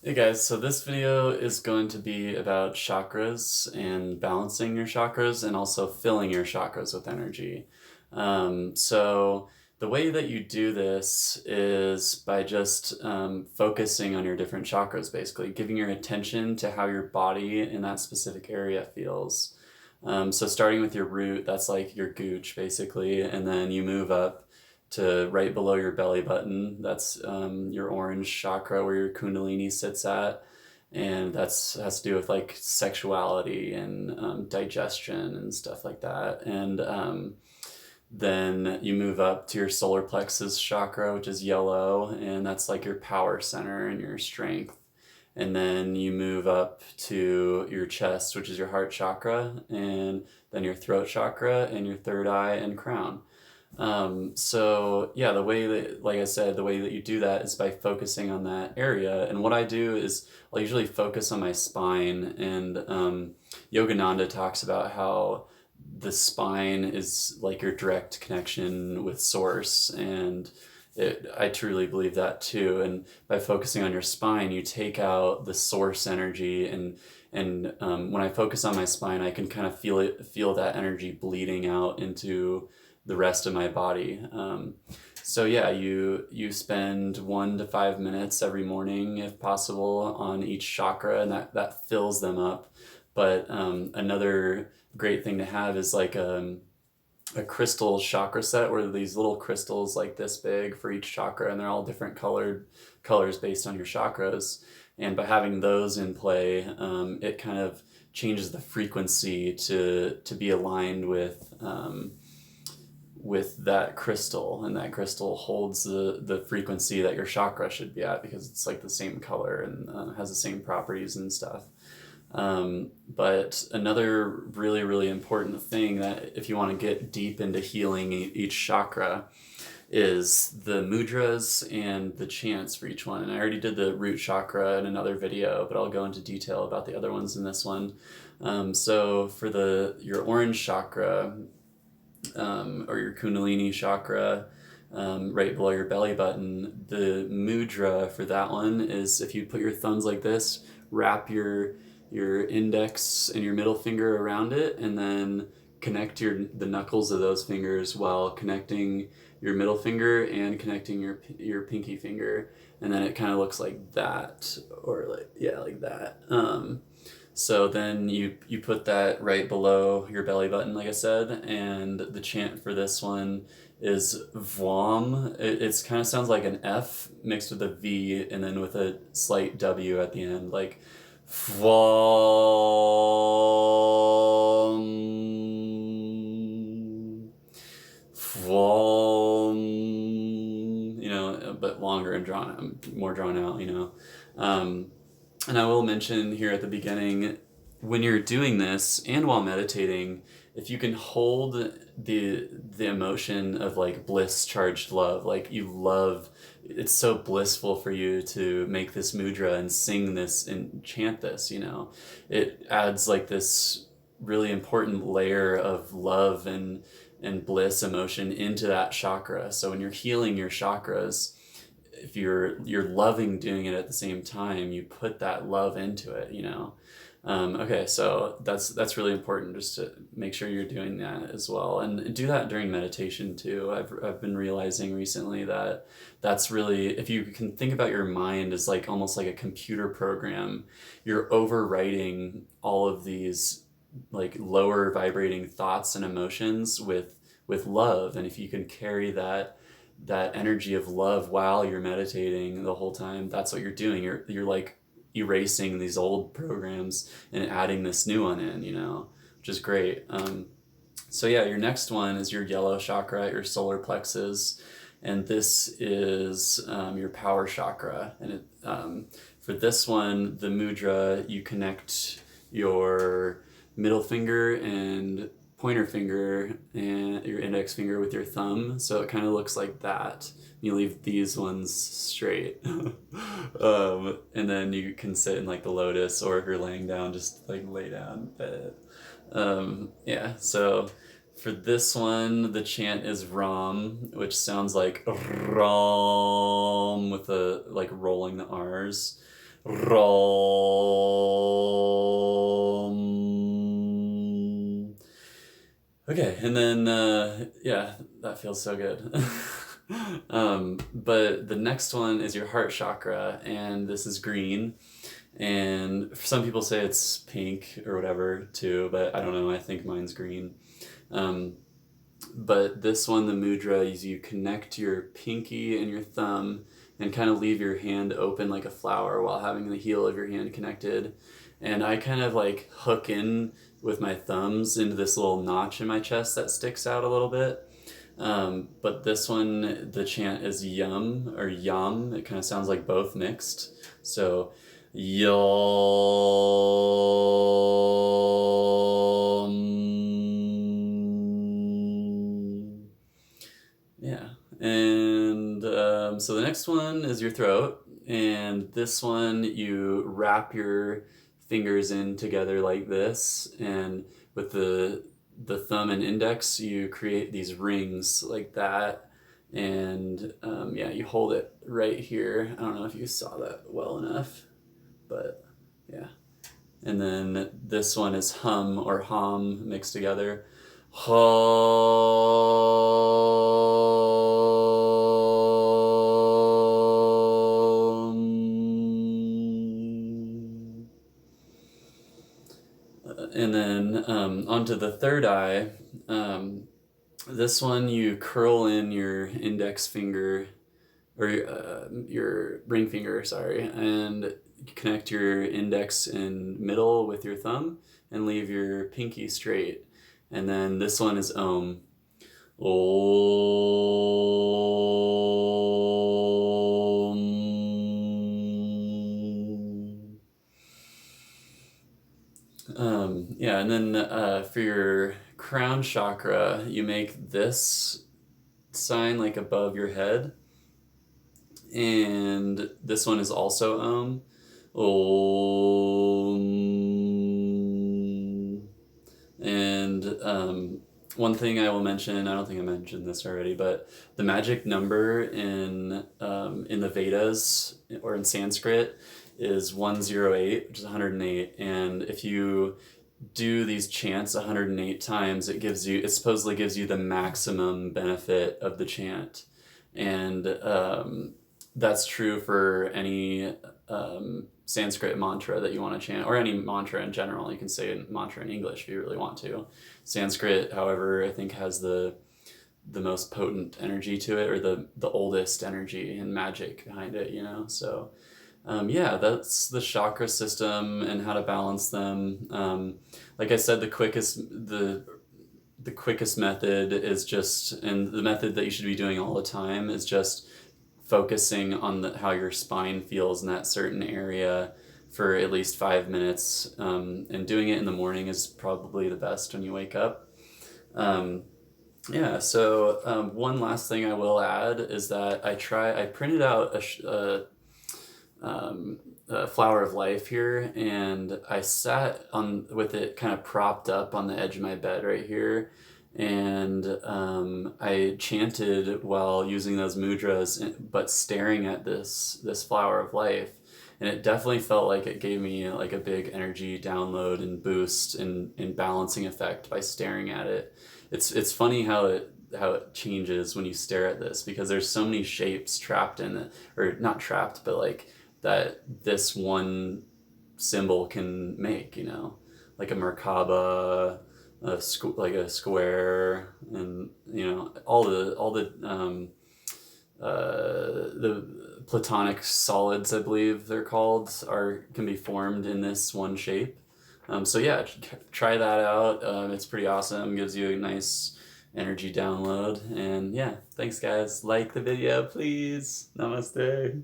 Hey guys, so this video is going to be about chakras and balancing your chakras and also filling your chakras with energy. So the way that you do this is by just focusing on your different chakras, basically, giving your attention to how your body in that specific area feels. So starting with your root, that's like your gooch, basically, and then you move up to right below your belly button. That's your orange chakra where your kundalini sits at, and that's has to do with like sexuality and digestion and stuff like that. And then you move up to your solar plexus chakra, which is yellow, and that's like your power center and your strength. And then you move up to your chest, which is your heart chakra, and then your throat chakra, and your third eye and crown. So yeah, the way that, like I said, the way that you do that is by focusing on that area. And what I do is I'll usually focus on my spine. And Yogananda talks about how the spine is like your direct connection with source. And I truly believe that too. And by focusing on your spine, you take out the source energy, and when I focus on my spine, I can kind of feel that energy bleeding out into the rest of my body. So yeah, you spend 1 to 5 minutes every morning, if possible, on each chakra, and that fills them up. But another great thing to have is like a crystal chakra set where these little crystals like this big for each chakra, and they're all different colors based on your chakras. And by having those in play, it kind of changes the frequency to be aligned with that crystal, and that crystal holds the frequency that your chakra should be at because it's like the same color and has the same properties and stuff. But another really, really important thing that if you want to get deep into healing each chakra is the mudras and the chants for each one. And I already did the root chakra in another video, but I'll go into detail about the other ones in this one. So for your orange chakra, or your kundalini chakra, right below your belly button, the mudra for that one is if you put your thumbs like this, wrap your index and your middle finger around it, and then connect the knuckles of those fingers while connecting your middle finger and connecting your pinky finger, and then it kind of looks like that, or like that. So then you put that right below your belly button, like I said, and the chant for this one is Vom. It's kind of sounds like an F mixed with a V and then with a slight W at the end, like Vom. Vom. But longer and more drawn out. And I will mention here at the beginning, when you're doing this and while meditating, if you can hold the emotion of like bliss charged love, like you love, it's so blissful for you to make this mudra and sing this and chant this, it adds like this really important layer of love and bliss emotion into that chakra. So when you're healing your chakras, if you're loving doing it at the same time, you put that love into it. Okay, so that's really important, just to make sure you're doing that as well, and do that during meditation too. I've been realizing recently that that's really, if you can think about your mind as like almost like a computer program, you're overwriting all of these like lower vibrating thoughts and emotions with love. And if you can carry that energy of love while you're meditating the whole time, that's what you're doing. You're like erasing these old programs and adding this new one in, which is great. So yeah, your next one is your yellow chakra, your solar plexus, and this is your power chakra. And for this one, the mudra, you connect your middle finger and pointer finger and your index finger with your thumb, so it kind of looks like that. You leave these ones straight. And then you can sit in like the lotus, or if you're laying down, just like lay down. Yeah, so for this one, the chant is Ram, which sounds like Ram with the like rolling the R's. Rom. Okay, and then, yeah, that feels so good. But the next one is your heart chakra, and this is green. And some people say it's pink or whatever too, but I don't know. I think mine's green. Um, but this one, the mudra, is you connect your pinky and your thumb and kind of leave your hand open like a flower while having the heel of your hand connected. And I kind of like hook in with my thumbs into this little notch in my chest that sticks out a little bit. But this one, the chant is yum or yum. It kind of sounds like both mixed. So yum. Yeah. And so the next one is your throat. And this one, you wrap your fingers in together like this. And with the thumb and index, you create these rings like that. And yeah, you hold it right here. I don't know if you saw that well enough, but yeah. And then this one is hum or hum mixed together. Hum. And then onto the third eye. This one, you curl in your index finger, or your ring finger, sorry, and connect your index and middle with your thumb and leave your pinky straight. And then this one is Om. Om. Yeah, and then for your crown chakra, you make this sign like above your head. And this one is also Om. Om. And one thing I will mention, I don't think I mentioned this already, but the magic number in the Vedas or in Sanskrit is 108, which is 108. And if you do these chants 108 times, it supposedly gives you the maximum benefit of the chant. And that's true for any Sanskrit mantra that you want to chant, or any mantra in general. You can say a mantra in English if you really want to. Sanskrit, however, I think has the most potent energy to it, or the oldest energy and magic behind it, you know? So yeah, that's the chakra system and how to balance them. Like I said, the quickest method is just, and the method that you should be doing all the time, is just focusing on how your spine feels in that certain area for at least 5 minutes. And doing it in the morning is probably the best when you wake up. Yeah, so one last thing I will add is that I printed out a flower of life here, and I sat on with it kind of propped up on the edge of my bed right here, and I chanted while using those mudras, but staring at this flower of life, and it definitely felt like it gave me like a big energy download and boost and balancing effect by staring at it. It's funny how it changes when you stare at this, because there's so many shapes trapped in it, or not trapped, but like that this one symbol can make, you know, like a Merkaba, like a square, and you know all the platonic solids, I believe they're called, can be formed in this one shape. So yeah, try that out. It's pretty awesome. Gives you a nice energy download. And yeah, thanks guys. Like the video, please. Namaste.